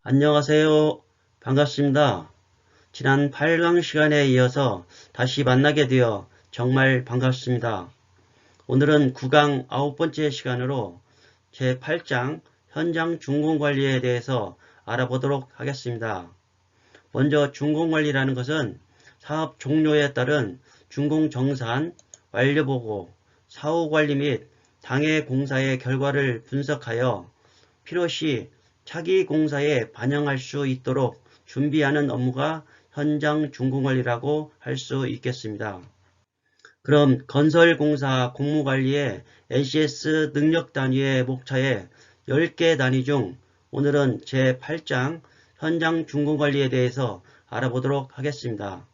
안녕하세요. 반갑습니다. 지난 8강 시간에 이어서 다시 만나게 되어 정말 반갑습니다. 오늘은 9강 9번째 시간으로 제8장 현장 준공관리에 대해서 알아보도록 하겠습니다. 먼저 준공관리라는 것은 사업 종료에 따른 준공정산, 완료보고, 사후관리 및 당해 공사의 결과를 분석하여 필요시 차기 공사에 반영할 수 있도록 준비하는 업무가 현장 준공관리라고 할 수 있겠습니다. 그럼 건설공사 공무관리의 NCS 능력단위의 목차의 10개 단위 중 오늘은 제8장 현장 준공관리에 대해서 알아보도록 하겠습니다.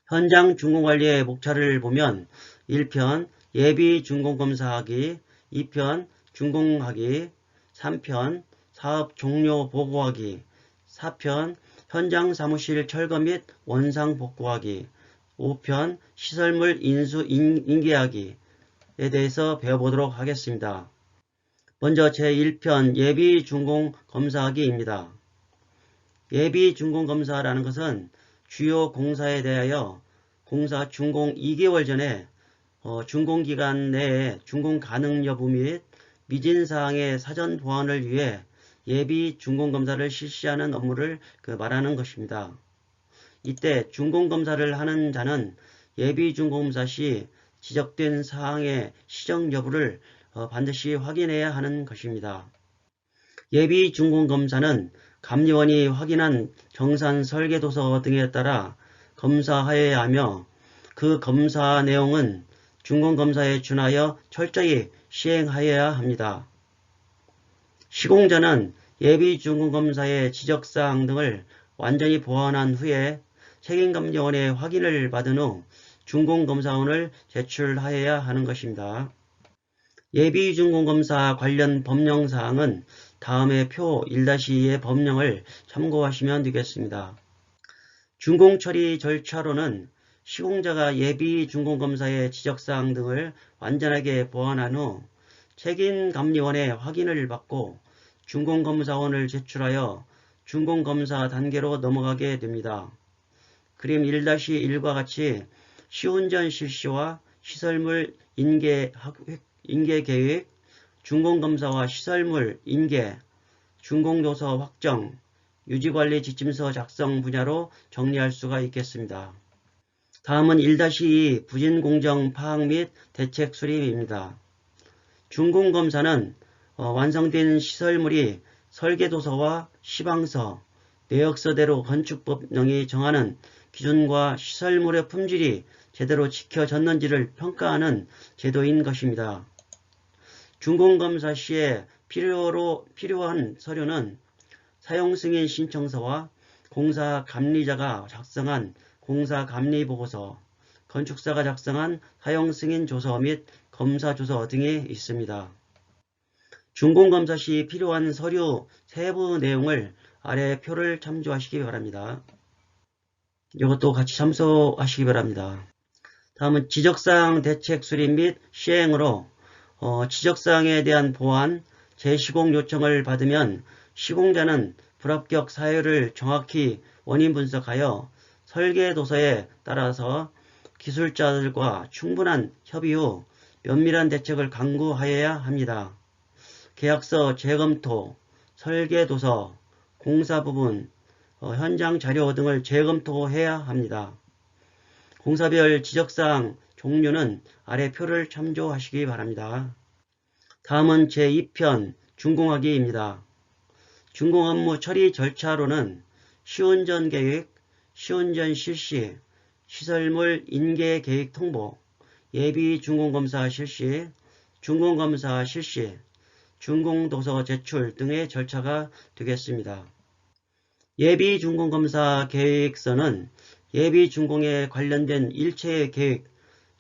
현장 준공관리의 목차를 보면 1편 예비 준공검사하기, 2편 준공하기, 3편 사업 종료 보고하기, 4편 현장 사무실 철거 및 원상 복구하기, 5편 시설물 인수 인계하기에 대해서 배워보도록 하겠습니다. 먼저 제1편 예비 준공 검사하기입니다. 예비 준공 검사라는 것은 주요 공사에 대하여 공사 준공 2개월 전에 준공기간 내에 준공 가능 여부 및 미진사항의 사전 보완을 위해 예비 준공검사를 실시하는 업무를 말하는 것입니다. 이때 준공검사를 하는 자는 예비 준공검사 시 지적된 사항의 시정 여부를 반드시 확인해야 하는 것입니다. 예비 준공검사는 감리원이 확인한 정산 설계도서 등에 따라 검사하여야 하며 그 검사 내용은 준공검사에 준하여 철저히 시행하여야 합니다. 시공자는 예비 준공검사의 지적사항 등을 완전히 보완한 후에 책임감리원의 확인을 받은 후 준공검사원을 제출하여야 하는 것입니다. 예비 준공검사 관련 법령사항은 다음의 표 1-2의 법령을 참고하시면 되겠습니다. 준공처리 절차로는 시공자가 예비 준공검사의 지적사항 등을 완전하게 보완한 후 책임감리원의 확인을 받고 준공검사원을 제출하여 준공검사 단계로 넘어가게 됩니다. 그림 1-1과 같이 시운전 실시와 시설물 인계 계획, 준공검사와 시설물 인계, 준공도서 확정, 유지관리 지침서 작성 분야로 정리할 수가 있겠습니다. 다음은 1-2 부진공정 파악 및 대책 수립입니다. 준공검사는 완성된 시설물이 설계도서와 시방서, 내역서대로 건축법령이 정하는 기준과 시설물의 품질이 제대로 지켜졌는지를 평가하는 제도인 것입니다. 준공검사 시에 필요한 서류는 사용승인 신청서와 공사감리자가 작성한 공사감리보고서, 건축사가 작성한 사용승인조서 및 검사조서 등이 있습니다. 준공검사 시 필요한 서류 세부 내용을 아래 표를 참조하시기 바랍니다. 이것도 같이 참조하시기 바랍니다. 다음은 지적사항 대책 수립 및 시행으로 지적사항에 대한 보완, 재시공 요청을 받으면 시공자는 불합격 사유를 정확히 원인 분석하여 설계도서에 따라서 기술자들과 충분한 협의 후 면밀한 대책을 강구하여야 합니다. 계약서 재검토, 설계도서, 공사부분, 현장 자료 등을 재검토해야 합니다. 공사별 지적사항 종류는 아래 표를 참조하시기 바랍니다. 다음은 제2편 준공하기입니다. 준공업무 처리 절차로는 시운전 계획, 시운전 실시, 시설물 인계 계획 통보, 예비 준공검사 실시, 준공검사 실시, 준공도서 제출 등의 절차가 되겠습니다. 예비 준공검사 계획서는 예비 준공에 관련된 일체의 계획,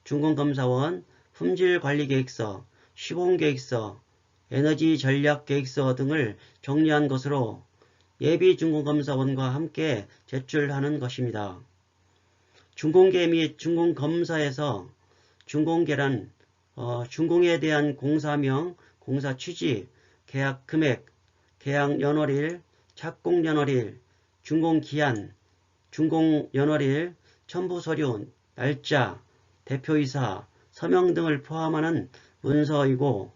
준공검사원, 품질관리계획서, 시공계획서, 에너지 전략 계획서 등을 정리한 것으로 예비 준공검사원과 함께 제출하는 것입니다. 준공계 및 준공검사에서 준공계란, 준공에 대한 공사명, 공사 취지, 계약 금액, 계약 연월일, 착공연월일, 준공기한, 준공연월일, 첨부서류, 날짜, 대표이사, 서명 등을 포함하는 문서이고,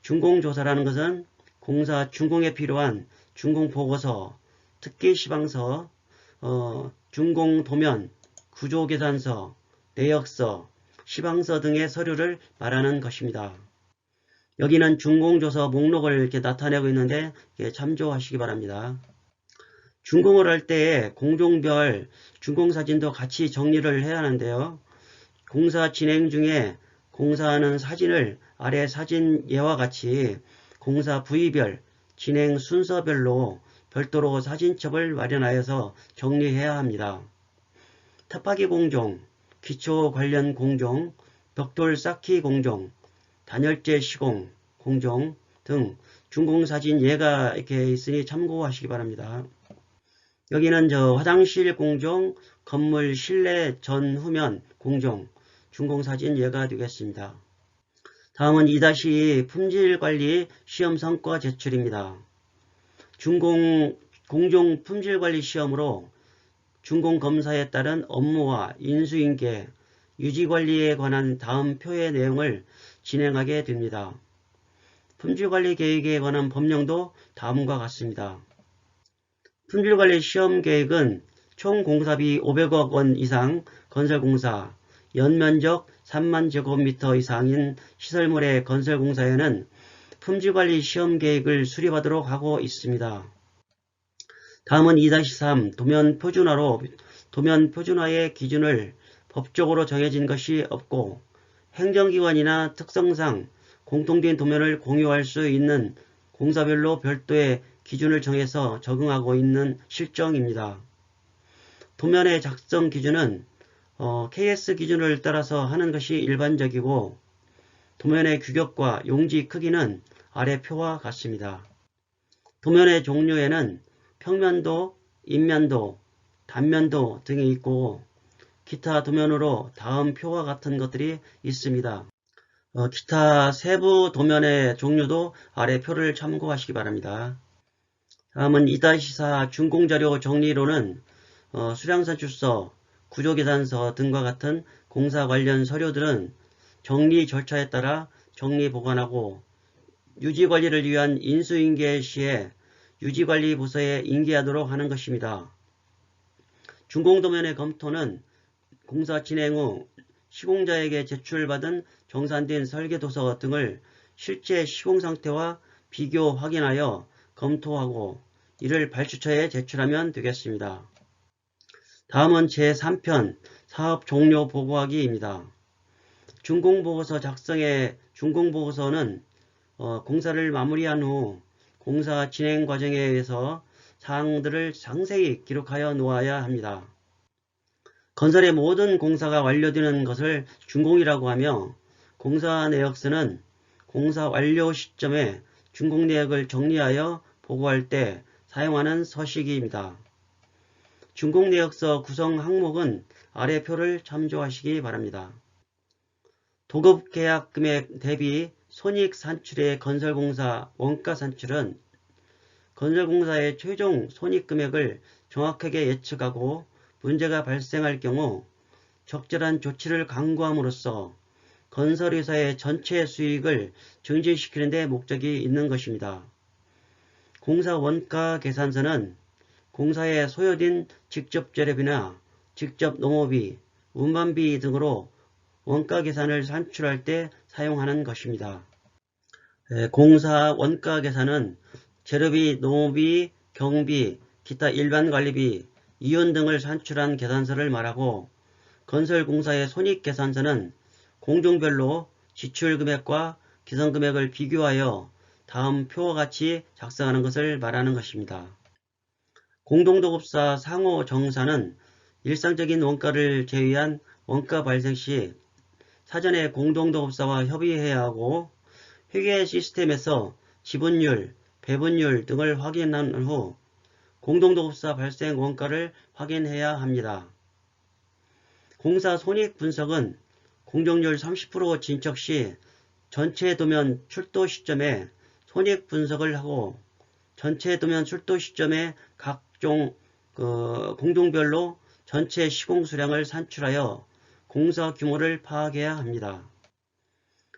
준공조사라는 것은 공사 준공에 필요한 준공보고서, 특기시방서, 준공도면, 구조계산서, 내역서, 시방서 등의 서류를 말하는 것입니다. 여기는 준공조서 목록을 이렇게 나타내고 있는데 참조하시기 바랍니다. 준공을 할 때에 공종별 준공사진도 같이 정리를 해야 하는데요. 공사 진행 중에 공사하는 사진을 아래 사진 예와 같이 공사 부위별, 진행 순서별로 별도로 사진첩을 마련하여서 정리해야 합니다. 탑하기 공종, 기초 관련 공종, 벽돌 쌓기 공종, 단열재 시공 공종 등 준공사진 예가 이렇게 있으니 참고하시기 바랍니다. 여기는 화장실 공종, 건물 실내 전후면 공종, 준공사진 예가 되겠습니다. 다음은 2-2 품질관리 시험 성과 제출입니다. 공종 품질관리 시험으로 준공검사에 따른 업무와 인수인계, 유지관리에 관한 다음 표의 내용을 진행하게 됩니다. 품질관리 계획에 관한 법령도 다음과 같습니다. 품질관리 시험 계획은 총 공사비 500억 원 이상 건설공사, 연면적 3만 제곱미터 이상인 시설물의 건설공사에는 품질관리 시험 계획을 수립하도록 하고 있습니다. 다음은 2-3 도면 표준화로 도면 표준화의 기준을 법적으로 정해진 것이 없고 행정기관이나 특성상 공통된 도면을 공유할 수 있는 공사별로 별도의 기준을 정해서 적용하고 있는 실정입니다. 도면의 작성 기준은 KS 기준을 따라서 하는 것이 일반적이고 도면의 규격과 용지 크기는 아래 표와 같습니다. 도면의 종류에는 평면도, 인면도, 단면도 등이 있고 기타 도면으로 다음 표와 같은 것들이 있습니다. 기타 세부 도면의 종류도 아래 표를 참고하시기 바랍니다. 다음은 2-4 준공자료 정리로는 수량산출서, 구조계산서 등과 같은 공사 관련 서류들은 정리 절차에 따라 정리 보관하고 유지관리를 위한 인수인계 시에 유지관리부서에 인계하도록 하는 것입니다. 준공도면의 검토는 공사 진행 후 시공자에게 제출받은 정산된 설계도서 등을 실제 시공상태와 비교 확인하여 검토하고 이를 발주처에 제출하면 되겠습니다. 다음은 제3편 사업 종료 보고하기입니다. 준공보고서 작성의 준공보고서는 공사를 마무리한 후 공사 진행 과정에 의해서 사항들을 상세히 기록하여 놓아야 합니다. 건설의 모든 공사가 완료되는 것을 준공이라고 하며 공사 내역서는 공사 완료 시점에 준공 내역을 정리하여 보고할 때 사용하는 서식입니다. 준공 내역서 구성 항목은 아래 표를 참조하시기 바랍니다. 도급 계약 금액 대비 손익 산출의 건설공사 원가 산출은 건설공사의 최종 손익 금액을 정확하게 예측하고 문제가 발생할 경우 적절한 조치를 강구함으로써 건설회사의 전체 수익을 증진시키는 데 목적이 있는 것입니다. 공사 원가 계산서는 공사에 소요된 직접 재료비나 직접 농업비, 운반비 등으로 원가 계산을 산출할 때 사용하는 것입니다. 공사 원가 계산은 재료비, 농업비, 경비, 기타 일반 관리비, 이윤 등을 산출한 계산서를 말하고 건설공사의 손익계산서는 공종별로 지출금액과 기성금액을 비교하여 다음 표와 같이 작성하는 것을 말하는 것입니다. 공동도급사 상호정산은 일상적인 원가를 제외한 원가 발생 시 사전에 공동도급사와 협의해야 하고 회계 시스템에서 지분율, 배분율 등을 확인한 후 공동도급사 발생 원가를 확인해야 합니다. 공사 손익 분석은 공정률 30% 진척 시 전체 도면 출도 시점에 손익 분석을 하고 전체 도면 출도 시점에 각종 공동별로 전체 시공 수량을 산출하여 공사 규모를 파악해야 합니다.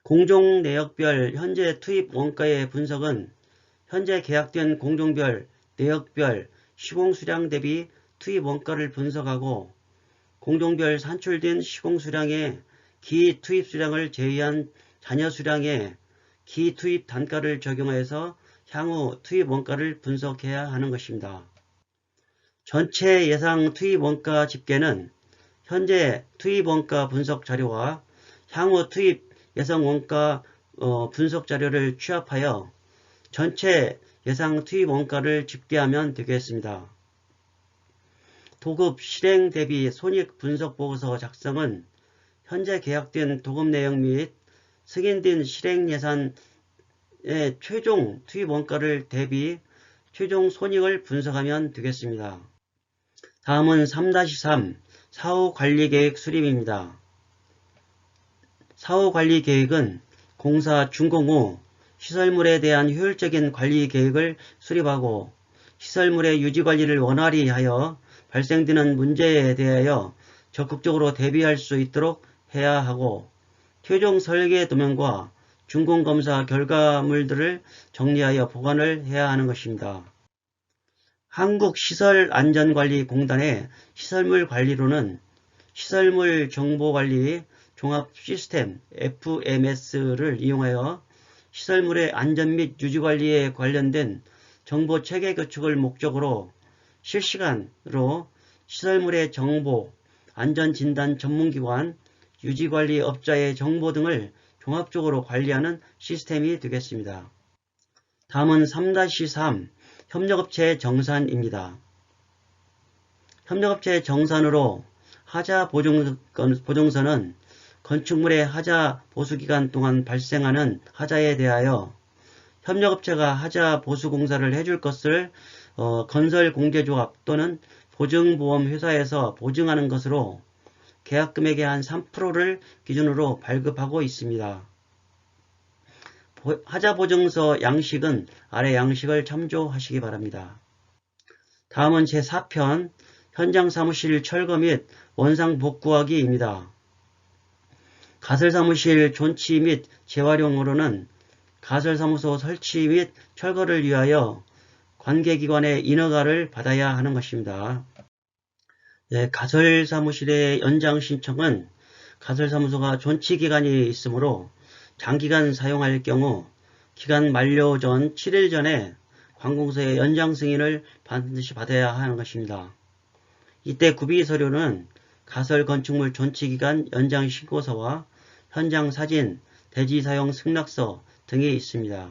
공종 내역별 현재 투입 원가의 분석은 현재 계약된 공종별, 내역별 시공 수량 대비 투입 원가를 분석하고 공종별 산출된 시공 수량의 기 투입 수량을 제외한 잔여 수량의 기 투입 단가를 적용해서 향후 투입 원가를 분석해야 하는 것입니다. 전체 예상 투입 원가 집계는 현재 투입 원가 분석 자료와 향후 투입 예상 원가 분석 자료를 취합하여 전체 예상 투입 원가를 집계하면 되겠습니다. 도급 실행 대비 손익 분석 보고서 작성은 현재 계약된 도급 내용 및 승인된 실행 예산의 최종 투입 원가를 대비 최종 손익을 분석하면 되겠습니다. 다음은 3-3 사후관리계획 수립입니다. 사후관리계획은 공사 준공 후 시설물에 대한 효율적인 관리 계획을 수립하고 시설물의 유지관리를 원활히 하여 발생되는 문제에 대하여 적극적으로 대비할 수 있도록 해야 하고 최종 설계 도면과 준공검사 결과물들을 정리하여 보관을 해야 하는 것입니다. 한국시설안전관리공단의 시설물 관리로는 시설물 정보관리 종합시스템 FMS를 이용하여 시설물의 안전 및 유지관리에 관련된 정보체계 구축을 목적으로 실시간으로 시설물의 정보, 안전진단 전문기관, 유지관리업자의 정보 등을 종합적으로 관리하는 시스템이 되겠습니다. 다음은 3-3 협력업체 정산입니다. 협력업체 정산으로 하자 보증서는 건축물의 하자 보수기간 동안 발생하는 하자에 대하여 협력업체가 하자 보수공사를 해줄 것을 건설공제조합 또는 보증보험회사에서 보증하는 것으로 계약금액의 한 3%를 기준으로 발급하고 있습니다. 하자보증서 양식은 아래 양식을 참조하시기 바랍니다. 다음은 제4편 현장사무실 철거 및 원상복구하기입니다. 가설사무실 존치 및 재활용으로는 가설사무소 설치 및 철거를 위하여 관계기관의 인허가를 받아야 하는 것입니다. 가설사무실의 연장 신청은 가설사무소가 존치기간이 있으므로 장기간 사용할 경우 기간 만료 전 7일 전에 관공서의 연장 승인을 반드시 받아야 하는 것입니다. 이때 구비서류는 가설 건축물 존치기간 연장 신고서와 현장 사진, 대지 사용 승낙서 등이 있습니다.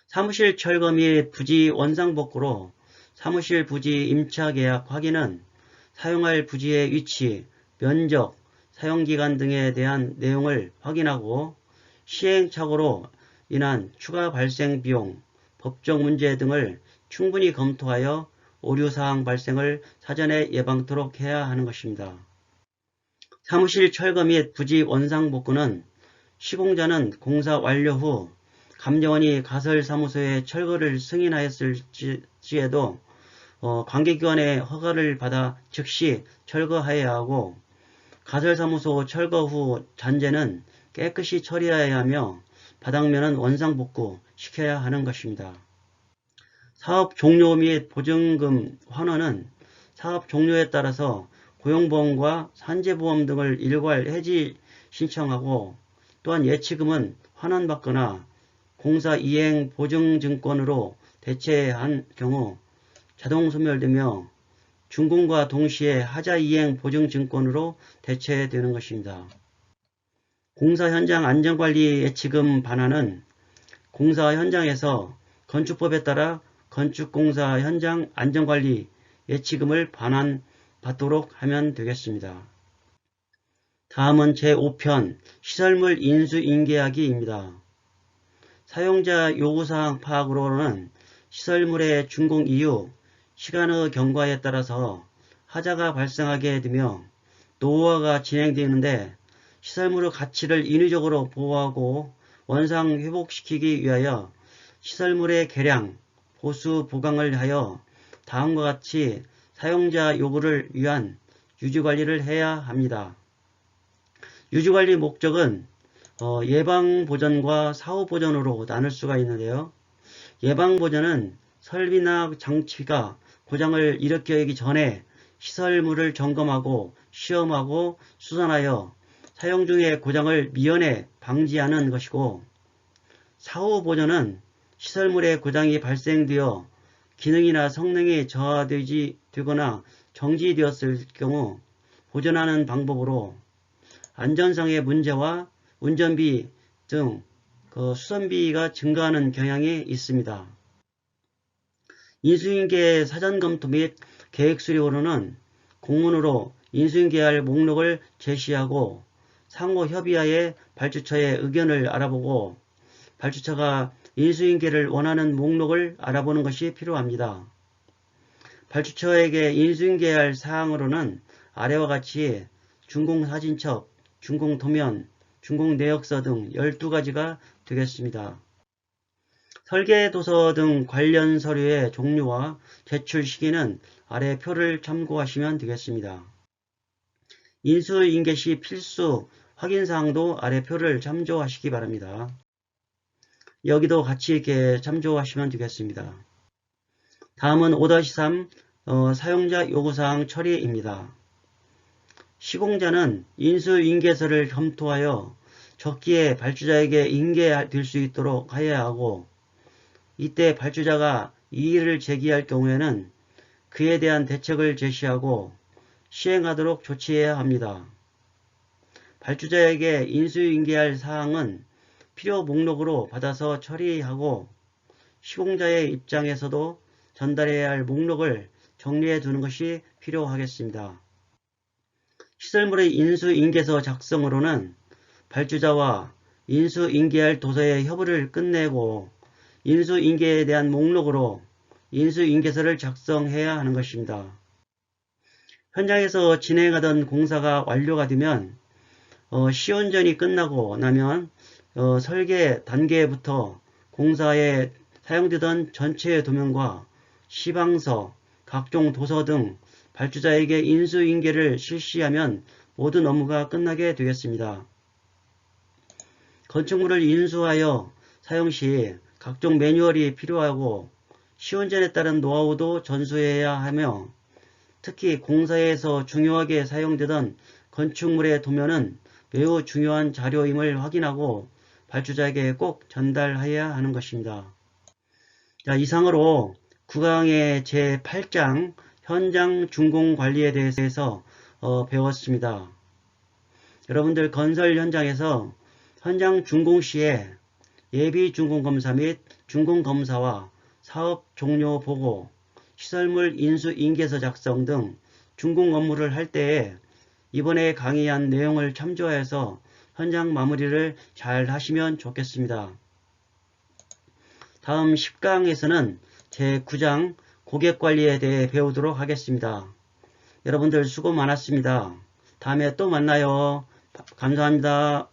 사무실 철거 및 부지 원상복구로 사무실 부지 임차계약 확인은 사용할 부지의 위치, 면적, 사용기간 등에 대한 내용을 확인하고 시행착오로 인한 추가 발생 비용, 법적 문제 등을 충분히 검토하여 오류사항 발생을 사전에 예방토록 해야 하는 것입니다. 사무실 철거 및 부지 원상복구는 시공자는 공사 완료 후 감정원이 가설사무소의 철거를 승인하였을지에도 관계기관의 허가를 받아 즉시 철거하여야 하고 가설사무소 철거 후 잔재는 깨끗이 처리해야 하며 바닥면은 원상복구 시켜야 하는 것입니다. 사업 종료 및 보증금 환원은 사업 종료에 따라서 고용보험과 산재보험 등을 일괄 해지 신청하고 또한 예치금은 환원받거나 공사 이행 보증증권으로 대체한 경우 자동 소멸되며 준공과 동시에 하자 이행 보증증권으로 대체되는 것입니다. 공사 현장 안전관리 예치금 반환은 공사 현장에서 건축법에 따라 건축공사 현장 안전관리 예치금을 반환받도록 하면 되겠습니다. 다음은 제5편 시설물 인수인계하기입니다. 사용자 요구사항 파악으로는 시설물의 준공 이후 시간의 경과에 따라서 하자가 발생하게 되며 노후화가 진행되는데 시설물의 가치를 인위적으로 보호하고 원상 회복시키기 위하여 시설물의 개량, 보수 보강을 하여 다음과 같이 사용자 요구를 위한 유지관리를 해야 합니다. 유지관리 목적은 예방보전과 사후보전으로 나눌 수가 있는데요. 예방보전은 설비나 장치가 고장을 일으키기 전에 시설물을 점검하고 시험하고 수선하여 사용 중에 고장을 미연에 방지하는 것이고, 사후보전은 시설물의 고장이 발생되어 기능이나 성능이 저하되거나 정지되었을 경우 보전하는 방법으로 안전상의 문제와 운전비 등 수선비가 증가하는 경향이 있습니다. 인수인계 사전검토 및 계획수립으로는 공문으로 인수인계할 목록을 제시하고 상호 협의하에 발주처의 의견을 알아보고 발주처가 인수인계를 원하는 목록을 알아보는 것이 필요합니다. 발주처에게 인수인계할 사항으로는 아래와 같이 준공사진첩, 준공도면, 준공내역서 등 12가지가 되겠습니다. 설계도서 등 관련 서류의 종류와 제출 시기는 아래 표를 참고하시면 되겠습니다. 인수인계 시 필수 확인사항도 아래 표를 참조하시기 바랍니다. 여기도 같이 이렇게 참조하시면 되겠습니다. 다음은 5-3 사용자 요구사항 처리입니다. 시공자는 인수인계서를 검토하여 적기에 발주자에게 인계될 수 있도록 하여야 하고, 이때 발주자가 이의를 제기할 경우에는 그에 대한 대책을 제시하고 시행하도록 조치해야 합니다. 발주자에게 인수인계할 사항은 필요 목록으로 받아서 처리하고 시공자의 입장에서도 전달해야 할 목록을 정리해 두는 것이 필요하겠습니다. 시설물의 인수인계서 작성으로는 발주자와 인수인계할 도서의 협의를 끝내고 인수인계에 대한 목록으로 인수인계서를 작성해야 하는 것입니다. 현장에서 진행하던 공사가 완료가 되면 시운전이 끝나고 나면 설계 단계부터 공사에 사용되던 전체 도면과 시방서, 각종 도서 등 발주자에게 인수인계를 실시하면 모든 업무가 끝나게 되겠습니다. 건축물을 인수하여 사용 시 각종 매뉴얼이 필요하고 시운전에 따른 노하우도 전수해야 하며, 특히 공사에서 중요하게 사용되던 건축물의 도면은 매우 중요한 자료임을 확인하고 발주자에게 꼭 전달해야 하는 것입니다. 자, 이상으로 9강의 제8장 현장 준공관리에 대해서 배웠습니다. 여러분들 건설 현장에서 현장 준공 시에 예비 준공검사 및 준공검사와 사업 종료 보고, 시설물 인수인계서 작성 등 준공 업무를 할 때에 이번에 강의한 내용을 참조해서 현장 마무리를 잘 하시면 좋겠습니다. 다음 10강에서는 제9장 고객관리에 대해 배우도록 하겠습니다. 여러분들 수고 많았습니다. 다음에 또 만나요. 감사합니다.